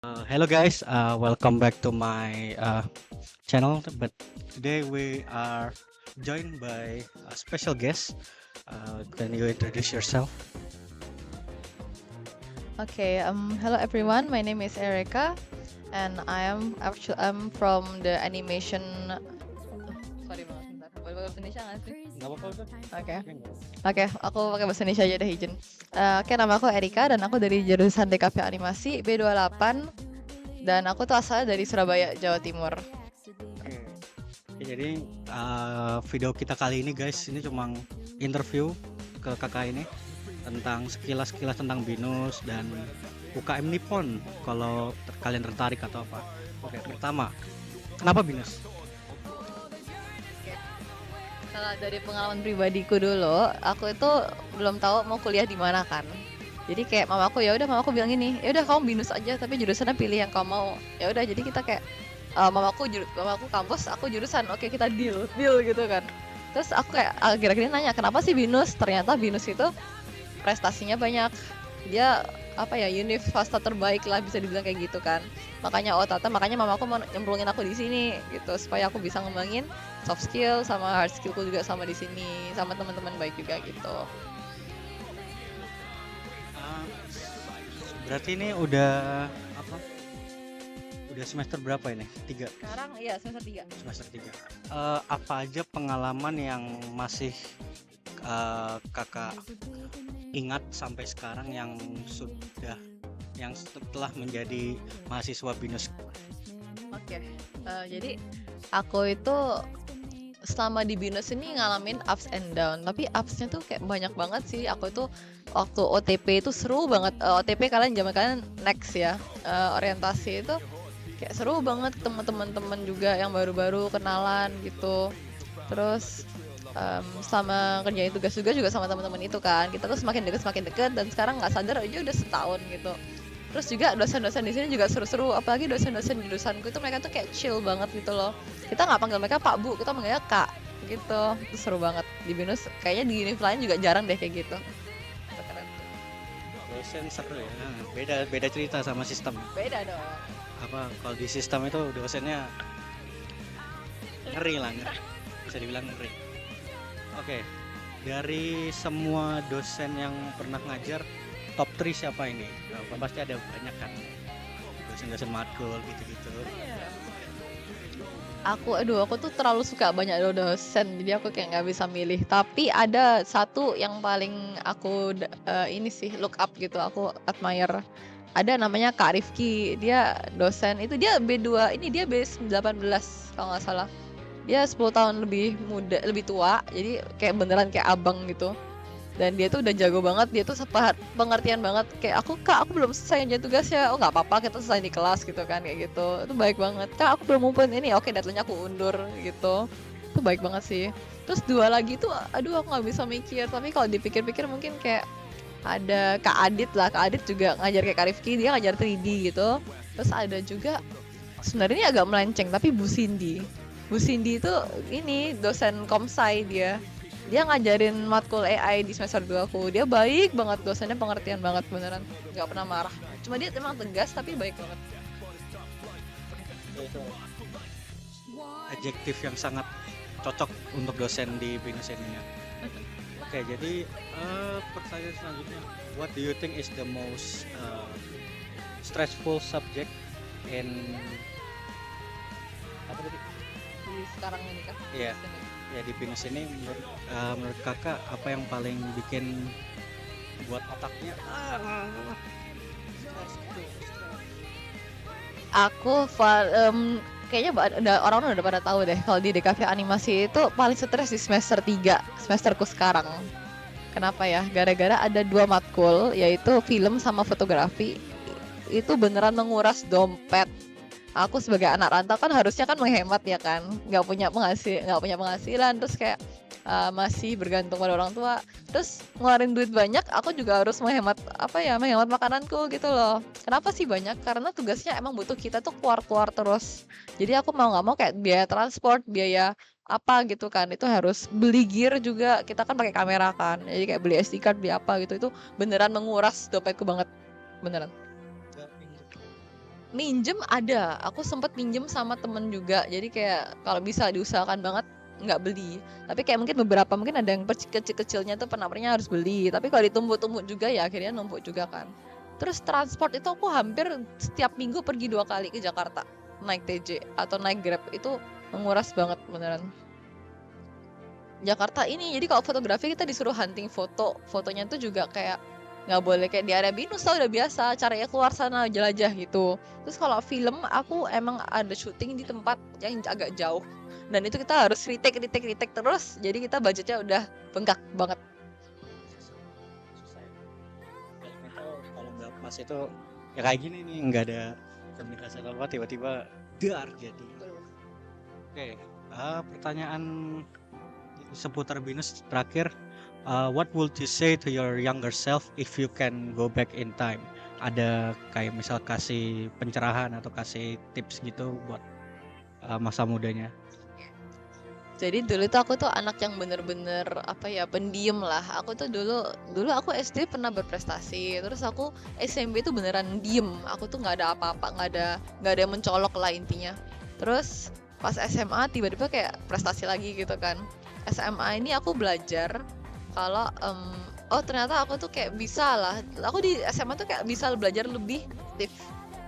Hello guys, welcome back to my channel. But today we are joined by a special guest. Can you introduce yourself? Okay, hello everyone. My name is Erica, and I'm from the animation. Sorry banget, bentar. Boleh bahasa Indonesia nggak sih? Nggak apa-apa udah. Oke, Oke, nggak apa-apa. oke, aku pakai bahasa Indonesia aja deh izin. Oke, nama aku Erika dan aku dari jurusan DKV Animasi B28 dan aku tuh asalnya dari Surabaya, Jawa Timur. Oke. Oke, jadi video kita kali ini guys, ini cuma interview ke kakak ini tentang sekilas-sekilas tentang Binus dan UKM Nippon. Kalau kalian tertarik atau apa? Oke, pertama, kenapa Binus? Kalau dari pengalaman pribadiku dulu, aku itu belum tahu mau kuliah di mana kan. Jadi kayak mamaku bilang gini, ya udah kamu binus aja tapi jurusannya pilih yang kamu mau. Ya udah jadi kita kayak mamaku kampus, aku jurusan. Oke, kita deal gitu kan. Terus aku kayak akhir-akhir ini nanya, "Kenapa sih binus?" Ternyata binus itu prestasinya banyak. Dia apa ya, univ swasta terbaik lah bisa dibilang kayak gitu kan. Makanya mamaku mau nyemplungin aku di sini gitu supaya aku bisa ngembangin soft skill sama hard skillku juga sama di sini sama teman-teman baik juga gitu. Ah, berarti ini udah apa? Udah semester berapa ini? Tiga. Sekarang iya semester 3. Semester tiga. Apa aja pengalaman yang masih kakak ingat sampai sekarang yang setelah menjadi mahasiswa Binus? Oke, jadi aku itu selama di BINUS ini ngalamin ups and down, tapi upsnya tuh kayak banyak banget sih. Aku itu waktu OTP itu seru banget. OTP kalian zaman kalian next ya, orientasi itu kayak seru banget ketemu teman-teman juga yang baru-baru kenalan gitu. Terus selama kerjain tugas-tugas juga sama teman-teman itu kan, kita tuh semakin deket dan sekarang nggak sadar aja udah setahun gitu. Terus juga dosen-dosen di sini juga seru-seru, apalagi dosen-dosen di jurusanku itu mereka tuh kayak chill banget gitu loh. Kita nggak panggil mereka Pak Bu, kita manggilnya Kak gitu. Itu seru banget. Di BINUS kayaknya di univ lain juga jarang deh kayak gitu. Itu keren. Dosen seru ya. Beda beda cerita sama sistem. Beda dong. Apa kalau di sistem itu dosennya ngeri lah, ngeri. Bisa dibilang ngeri. Oke, dari semua dosen yang pernah ngajar, top 3 siapa ini? Nah, pasti ada banyak kan, dosen-dosen matkul gitu-gitu. Aku tuh terlalu suka banyak dosen, jadi aku kayak nggak bisa milih. Tapi ada satu yang paling aku ini sih look up gitu, aku admire. Ada namanya Kak Rifki, dia dosen itu dia B2, ini dia B18 kalau nggak salah. Dia 10 tahun lebih muda, lebih tua, jadi kayak beneran kayak abang gitu. Dan dia tuh udah jago banget, dia tuh pengertian banget. Kayak aku belum selesai ngerjain tugasnya. Oh nggak apa-apa, kita selesai di kelas gitu kan, kayak gitu. Itu baik banget. Kak, aku belum ngumpulin ini. Oke, deadline-nya aku undur gitu. Itu baik banget sih. Terus dua lagi tuh, aduh aku nggak bisa mikir. Tapi kalau dipikir-pikir mungkin kayak ada Kak Adit lah. Kak Adit juga ngajar kayak Kak Rifki, dia ngajar 3D gitu. Terus ada juga, sebenarnya ini agak melenceng, tapi Bu Cindy. Bu Cindy itu ini dosen komsai dia. Dia ngajarin matkul AI di semester 2 aku. Dia baik banget, dosennya pengertian banget beneran. Nggak pernah marah. Cuma dia emang tegas tapi baik banget. Itu adjektif yang sangat cocok untuk dosen di Binus ini ya. Oke, jadi pertanyaan selanjutnya, what do you think is the most stressful subject in apa tadi? Di sekarang ini kan. Iya. Ya di Binus ini menurut kakak apa yang paling bikin buat otaknya Kayaknya orang-orang udah pada tahu deh kalau di DKV animasi itu paling stres di semester 3, semesterku sekarang. Kenapa ya? Gara-gara ada 2 matkul, yaitu film sama fotografi. Itu beneran menguras dompet. Aku sebagai anak rantau kan harusnya kan menghemat ya kan, nggak punya penghasilan, terus kayak masih bergantung pada orang tua, terus ngeluarin duit banyak. Aku juga harus menghemat makananku gitu loh. Kenapa sih banyak? Karena tugasnya emang butuh kita tuh keluar-keluar terus. Jadi aku mau nggak mau kayak biaya transport, biaya apa gitu kan, itu harus beli gear juga. Kita kan pakai kamera kan, jadi kayak beli SD card, beli apa gitu, itu beneran menguras dompetku banget, beneran. Minjem ada, aku sempet minjem sama temen juga. Jadi kayak kalau bisa diusahakan banget nggak beli. Tapi kayak mungkin beberapa mungkin ada yang kecil-kecilnya tuh penawarnya harus beli. Tapi kalau ditumpuk-tumpuk juga ya akhirnya numpuk juga kan. Terus transport itu aku hampir setiap minggu pergi 2 kali ke Jakarta. Naik TJ atau naik Grab itu menguras banget beneran. Jakarta ini jadi kalau fotografi kita disuruh hunting foto, fotonya tuh juga kayak nggak boleh kayak di area binus lah udah biasa, caranya keluar sana jelajah gitu. Terus kalau film aku emang ada syuting di tempat yang agak jauh dan itu kita harus retake terus, jadi kita budgetnya udah bengkak banget. Susah ya. Film itu kalau nggak pas itu ya kayak gini nih, nggak ada komunikasi apa tiba-tiba dar jadi. Oke, pertanyaan seputar binus terakhir. What would you say to your younger self if you can go back in time? Ada kayak misal kasih pencerahan atau kasih tips gitu buat masa mudanya. Jadi dulu tuh aku tuh anak yang bener-bener apa ya, pendiam lah. Aku tuh dulu aku SD pernah berprestasi, terus aku SMP tuh beneran diem. Aku tuh nggak ada apa-apa, nggak ada yang mencolok lah intinya. Terus pas SMA tiba-tiba kayak prestasi lagi gitu kan. SMA ini aku belajar kalau oh ternyata aku tuh kayak bisa lah. Aku di SMA tuh kayak bisa belajar lebih aktif,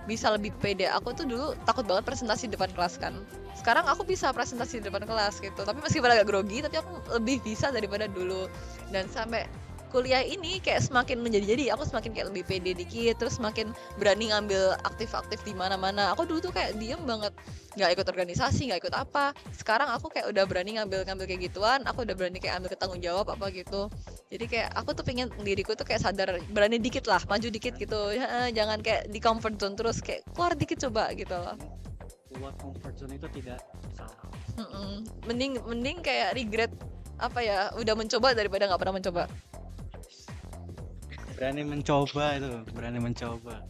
bisa lebih pede. Aku tuh dulu takut banget presentasi di depan kelas kan. Sekarang aku bisa presentasi di depan kelas gitu. Tapi meskipun agak grogi, tapi aku lebih bisa daripada dulu. Dan sampai kuliah ini kayak semakin menjadi-jadi, aku semakin kayak lebih pede dikit, terus semakin berani ngambil aktif-aktif di mana-mana. Aku dulu tuh kayak diem banget, nggak ikut organisasi, nggak ikut apa. Sekarang aku kayak udah berani ngambil kayak gituan, aku udah berani kayak ambil tanggung jawab apa gitu. Jadi kayak aku tuh pengen diriku tuh kayak sadar, berani dikit lah, maju dikit gitu. Ya, jangan kayak di comfort zone terus, kayak keluar dikit coba gitu loh. Keluar comfort zone itu tidak salah. Mending kayak regret apa ya, udah mencoba daripada nggak pernah mencoba. Berani mencoba itu, berani mencoba.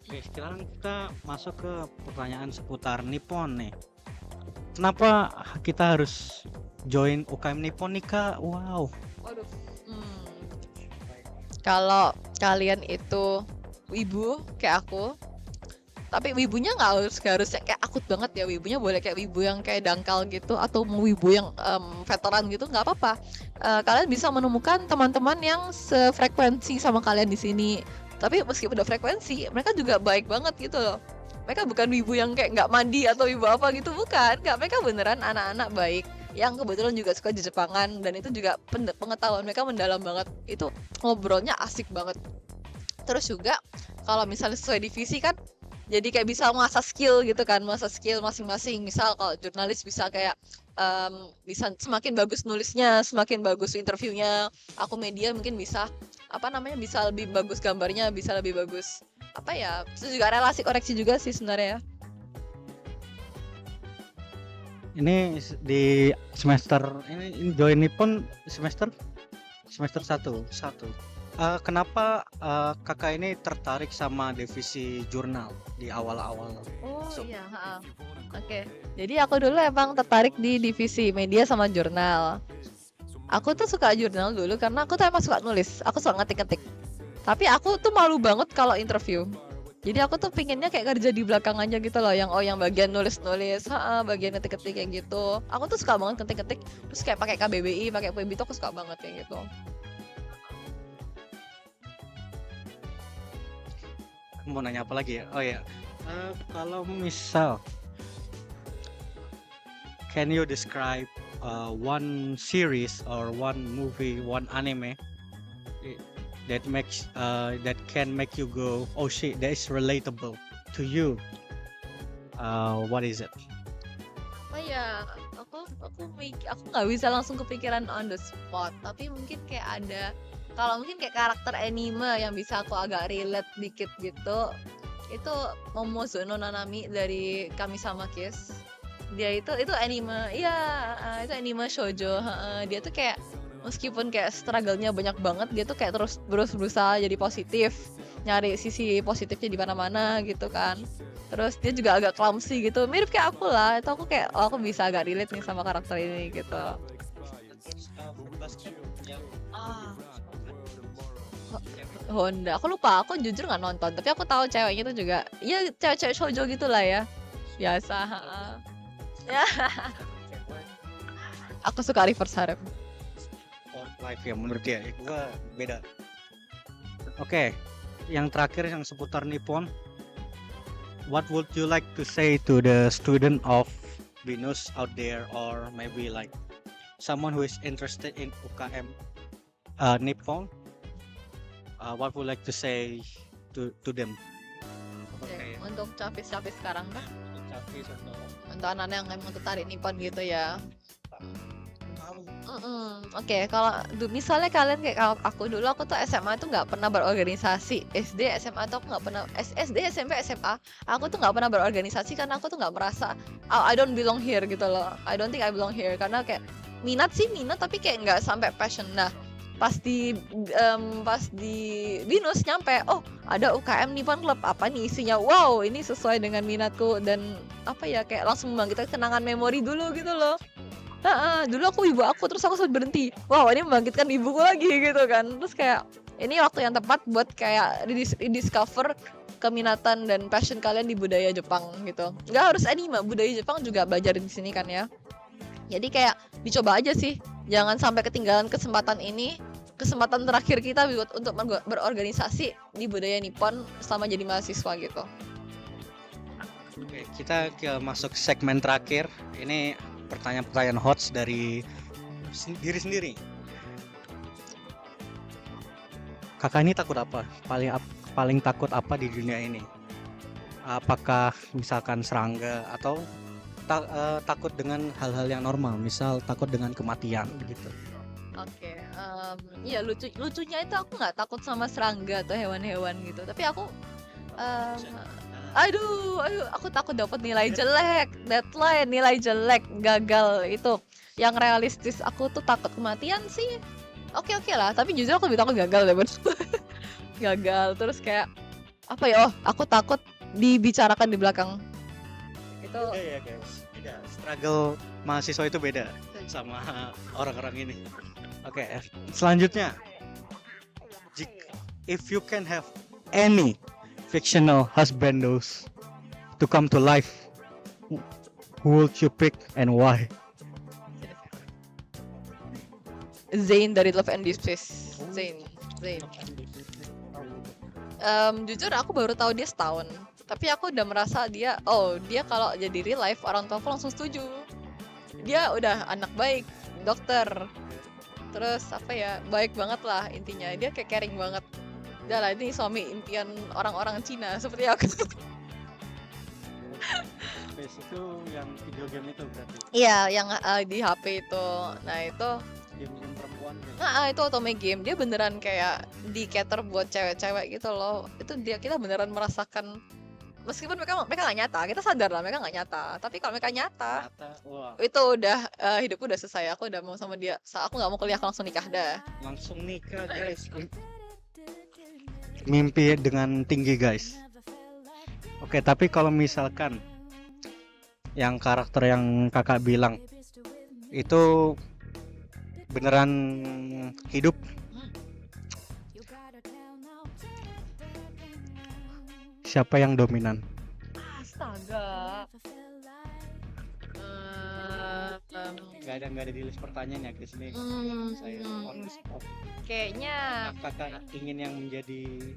Oke, sekarang kita masuk ke pertanyaan seputar Nippon nih. Kenapa kita harus join UKM Nippon nih Kak? Wow. Waduh. Kalau kalian itu wibu kayak aku, tapi wibunya nggak harus kayak akut banget ya. Wibunya boleh kayak wibu yang kayak dangkal gitu, atau mau wibu yang veteran gitu, nggak apa-apa. Kalian bisa menemukan teman-teman yang sefrekuensi sama kalian di sini. Tapi meskipun udah frekuensi, mereka juga baik banget gitu loh. Mereka bukan wibu yang kayak nggak mandi atau wibu apa gitu, bukan. Nggak, mereka beneran anak-anak baik yang kebetulan juga suka di Jepangan, dan itu juga pengetahuan mereka mendalam banget. Itu ngobrolnya asik banget. Terus juga kalau misalnya sesuai divisi kan, jadi kayak bisa mengasah skill gitu kan, mengasah skill masing-masing. Misal kalau jurnalis bisa kayak bisa semakin bagus nulisnya, semakin bagus interviewnya. Aku media mungkin bisa apa namanya, bisa lebih bagus gambarnya, bisa lebih bagus apa ya. Terus juga relasi koreksi juga sih sebenarnya. Ini di semester ini join Nippon semester 1. Kenapa kakak ini tertarik sama divisi jurnal di awal-awal? Oh So, iya, Oke. Jadi aku dulu emang tertarik di divisi media sama jurnal. Aku tuh suka jurnal dulu karena aku tuh emang suka nulis. Aku suka ngetik-ngetik. Tapi aku tuh malu banget kalau interview. Jadi aku tuh pinginnya kayak kerja di belakang aja gitu loh, yang bagian nulis-nulis, bagian ngetik-ngetik kayak gitu. Aku tuh suka banget ngetik-ngetik, terus kayak pakai KBBI, pakai PB itu aku suka banget kayak gitu. mau nanya apa lagi ya? Oh ya, kalau misal, can you describe one series or one movie, one anime that can make you go, oh shit, that is relatable to you? What is it? Oh ya, aku nggak bisa langsung kepikiran on the spot, tapi mungkin kayak ada, kalau mungkin kayak karakter anime yang bisa aku agak relate dikit gitu, itu Momozono Nanami dari Kami-sama Kiss. Dia itu anime, iya, itu anime shoujo. Dia tuh kayak meskipun kayak struggle-nya banyak banget, dia tuh kayak terus berusaha jadi positif, nyari sisi positifnya di mana-mana gitu kan. Terus dia juga agak clumsy gitu, mirip kayak aku lah. Itu aku kayak, oh, aku bisa agak relate nih sama karakter ini gitu. Basket yang Honda. Aku lupa, aku jujur nggak nonton, tapi aku tahu ceweknya itu juga, ya cewek-cewek shoujo gitulah ya. Biasa, heeh. Ya, aku suka Reverse Harem. Life ya menurut dia. Gua beda. Oke, yang terakhir yang seputar Nippon. What would you like to say to the student of Binus out there, or maybe like someone who is interested in UKM Nippon? What would you like to say to them? Oke, untuk capis-capis sekarang kah? Capis atau Untuk anak-anak yang emang tertarik Nippon gitu ya. Oke, kalau misalnya kalian kayak aku dulu, aku tuh SMA tuh nggak pernah berorganisasi. SD, SMA tuh aku nggak pernah, SD, SMP, SMA, aku tuh nggak pernah berorganisasi karena aku tuh nggak merasa, oh, I don't belong here gitu loh. I don't think I belong here, karena kayak minat sih minat, tapi kayak nggak sampai passion. Nah, pas di Binus nyampe, oh ada UKM Nippon Club, apa nih isinya, wow ini sesuai dengan minatku, dan apa ya, kayak langsung membangkitkan kenangan memori dulu gitu loh. Dulu aku ibu aku, terus aku sempat berhenti. Wow, ini membangkitkan ibuku lagi gitu kan. Terus kayak ini waktu yang tepat buat kayak rediscover keminatan dan passion kalian di budaya Jepang gitu. Nggak harus anime, budaya Jepang juga belajar di sini kan ya. Jadi kayak dicoba aja sih. Jangan sampai ketinggalan kesempatan ini. Kesempatan terakhir kita untuk berorganisasi di budaya Nippon selama jadi mahasiswa gitu. Oke, kita masuk segmen terakhir. Ini pertanyaan-pertanyaan hots dari diri sendiri. Kakak ini takut apa? Paling takut apa di dunia ini? Apakah misalkan serangga atau takut dengan hal-hal yang normal, misal takut dengan kematian begitu? Oke, iya lucunya itu aku nggak takut sama serangga atau hewan-hewan gitu, tapi aku aduh, aku takut dapat nilai jelek, deadline, nilai jelek, gagal itu. Yang realistis aku tuh takut kematian sih. Oke lah, tapi jujur aku lebih takut gagal deh, gagal. Terus kayak apa ya? Oh, aku takut dibicarakan di belakang. Itu ya guys, beda. Struggle mahasiswa itu beda sama orang-orang ini. Oke, selanjutnya, if you can have any fictional husbandos to come to life, who would you pick and why? Zayn dari Love and Disgrace. Zayn. Jujur aku baru tahu dia setahun, tapi aku udah merasa dia kalau jadi real life orang tua aku langsung setuju. Dia udah anak baik, dokter, terus apa ya, baik banget lah intinya. Dia kayak caring banget. Udah lah, ini suami impian orang-orang Cina seperti aku. Space itu yang video game itu berarti? Iya, yang di HP itu. Nah itu Game perempuan gitu. itu otome game. Dia beneran kayak di cater buat cewek-cewek gitu loh. Itu kita beneran merasakan, meskipun mereka nggak nyata, kita sadar lah mereka nggak nyata. Tapi kalau mereka nyata, itu udah hidupku udah selesai. Aku udah mau sama dia. Aku nggak mau kuliah, aku langsung nikah dah. Langsung nikah guys. Mimpi dengan tinggi guys. Oke, tapi kalau misalkan yang karakter yang kakak bilang itu beneran hidup, siapa yang dominan? Astaga. Nggak ada di list pertanyaan ya guys ini. Saya on the spot. Kayaknya Kakak ingin yang menjadi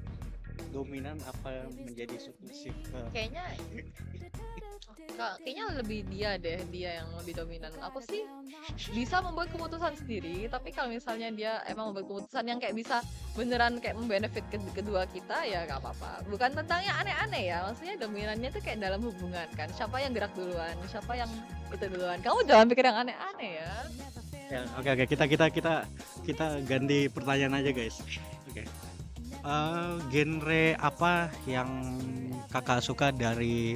dominan apa menjadi submisif? kayaknya lebih dia yang lebih dominan. Aku sih bisa membuat keputusan sendiri, tapi kalau misalnya dia emang membuat keputusan yang kayak bisa beneran kayak membenefit kedua kita, ya nggak apa-apa. Bukan tentang yang aneh-aneh ya, maksudnya dominannya tuh kayak dalam hubungan kan, siapa yang gerak duluan, siapa yang itu duluan. Kamu jangan pikir yang aneh-aneh ya. Ya, oke, kita ganti pertanyaan aja guys. Oke. Genre apa yang kakak suka dari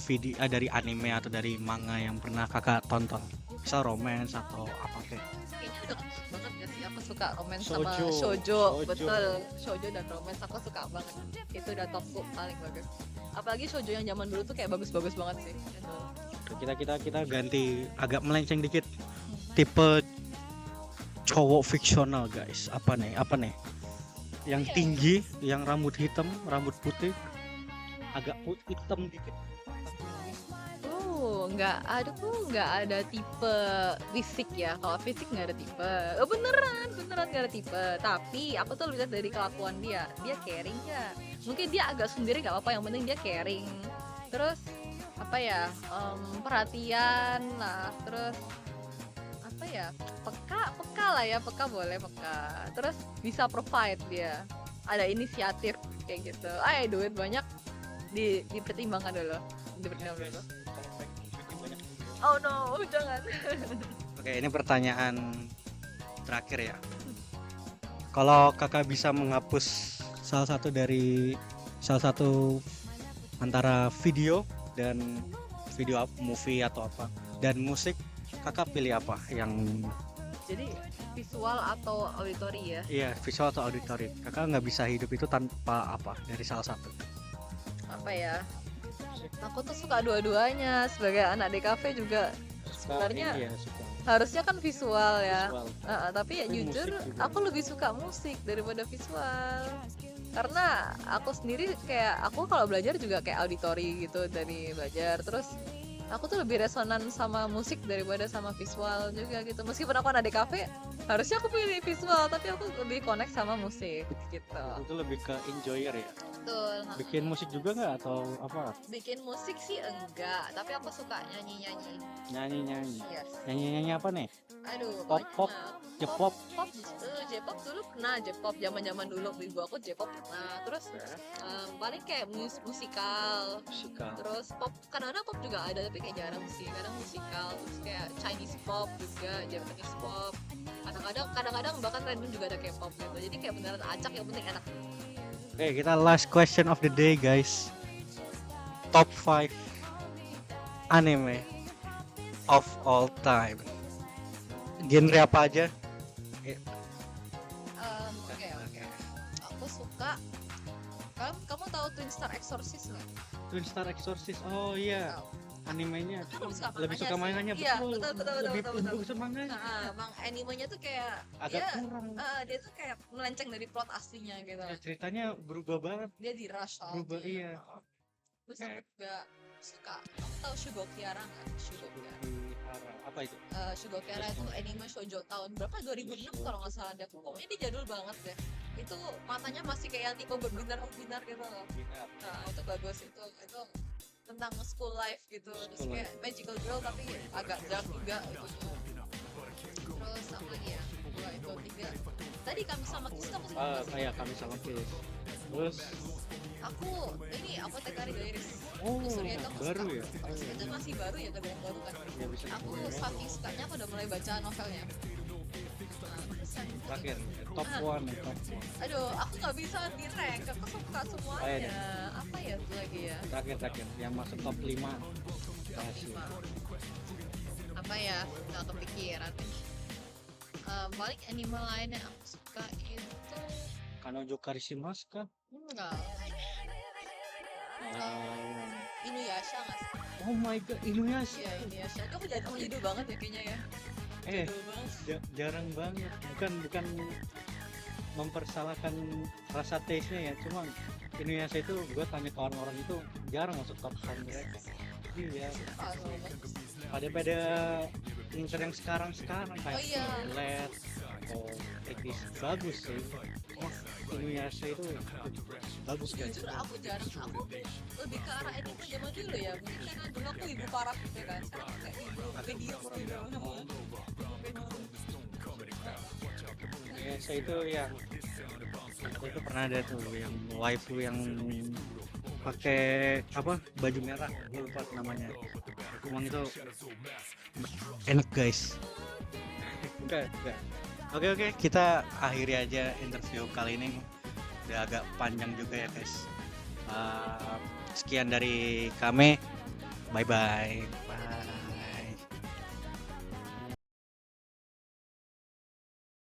video, dari anime atau dari manga yang pernah kakak tonton? Misal romance atau apa kayak? Kayaknya udah banget gak sih, aku suka romance sama Shoujo. shoujo. Betul, shoujo dan romance aku suka banget. Itu udah topku paling bagus. Apalagi shoujo yang zaman dulu tuh kayak bagus-bagus banget sih gitu. Kita ganti agak melenceng dikit. Tipe cowok fiksional guys. Apa nih? Yang Iya. tinggi, yang rambut hitam, rambut putih, agak hitam dikit. Nggak ada tipe fisik ya. Kalau fisik nggak ada tipe. Oh, beneran nggak ada tipe. Tapi aku tuh lihat dari kelakuan dia caring nggak? Mungkin dia agak sendiri nggak apa-apa. Yang penting dia caring. Terus apa ya? Perhatian lah. Terus apa ya? Peka lah ya. Peka boleh peka. Terus bisa provide dia. Ada inisiatif kayak gitu. Duit banyak dipertimbangkan dulu. Oh no, jangan. Oke, ini pertanyaan terakhir ya. Kalau kakak bisa menghapus salah satu antara video dan movie atau apa dan musik, kakak pilih apa? Yang Jadi visual atau auditori ya? iya, visual atau auditory. Kakak nggak bisa hidup itu tanpa apa dari salah satu. Apa ya? Aku tuh suka dua-duanya. Sebagai anak DKV juga sebenarnya Iya, suka harusnya kan visual ya. visual. Tapi ya Tapi jujur musik juga. aku lebih suka musik daripada visual. Karena aku sendiri kayak aku kalau belajar juga kayak auditori gitu dari belajar. Terus aku tuh lebih resonan sama musik daripada sama visual juga gitu. Meskipun aku anak DKV, harusnya aku pilih visual, tapi aku lebih connect sama musik gitu. Itu lebih ke enjoyer ya. Betul. Bikin musik juga nggak atau apa? Bikin musik sih enggak, tapi aku suka nyanyi-nyanyi. Nyanyi Yes. nyanyi apa nih? Aduh, Pop, pop, banyak. J-pop. J-pop dulu pernah, J-pop zaman-zaman dulu ibu aku J-pop pernah. Terus paling kayak musikal. Terus pop, kadang-kadang pop juga ada tapi kayak jarang sih. Kadang musikal, terus kayak Chinese pop juga, Japanese pop. Kadang-kadang bahkan random juga ada K-pop gitu. Jadi kayak beneran acak, yang penting enak. Oke, kita last question of the day guys. Top 5 anime of all time. Genre apa aja? Oke. Aku suka. Kamu tahu Twin Star Exorcist nggak? Twin Star Exorcist. Oh iya. Animenya Aku lebih suka sih. manganya, Iya, betul. betul. Lebih suka manganya. Emang animenya tuh kayak Agak ya, kurang. dia tuh kayak melenceng dari plot aslinya gitu. Ya, ceritanya berubah banget. Dia di rush Berubah iya. Terus aku juga suka. Kamu tahu Shugokiara nggak? Apa itu? Shugokiara itu anime shoujo tahun berapa? 2006 kalau nggak salah deh. Pokoknya dia jadul banget deh. Itu matanya masih kayak tipe berbinar gitu loh. Nah, itu bagus itu tentang school life gitu. Terus kayak magical girl tapi agak dark juga gitu. Terus apa lagi ya? 2 itu 3. Tadi kami sama Kiss kamu suka Kayak kami sama Kiss. Terus aku Apothecary Diaries. oh, Surya itu aku baru suka. ya? Kalau Surya itu masih baru ya, terbilang baru kan. Ya, bisa Aku saking sukanya aku udah mulai baca novelnya. terakhir top 1 nih, top 1. Aduh, aku nggak bisa di rank. Aku suka semuanya. Apa ya itu lagi ya? Terakhir yang masuk top 5. Apa ya? Nggak kepikiran. Paling anime lain yang aku suka itu Kanojo Karishimasu kan? enggak. Inuyasha nggak sih? Oh my god, Inuyasha. Iya, Inuyasha. Kamu jadul banget ya kayaknya ya. Jadul banget. Jarang banget. Bukan mempersalahkan rasa taste-nya ya, cuma Inuyasha itu gue tanya ke orang-orang itu jarang masuk top 10 mereka. Iya. Pada incer yang sekarang kayak LED atau Etis bagus sih. Inuyasha itu bagus kan? Jujur aku lebih ke arah anime zaman dulu ya. Mungkin karena dulu aku ibu parah gitu kan. Sekarang kayak ibu video. Inuyasha itu yang aku itu pernah ada tuh yang waifu yang pakai baju merah, gue lupa namanya. Emang itu enak guys. Enggak. Oke, kita akhiri aja interview kali ini. Udah agak panjang juga ya guys. Sekian dari kami. Bye bye.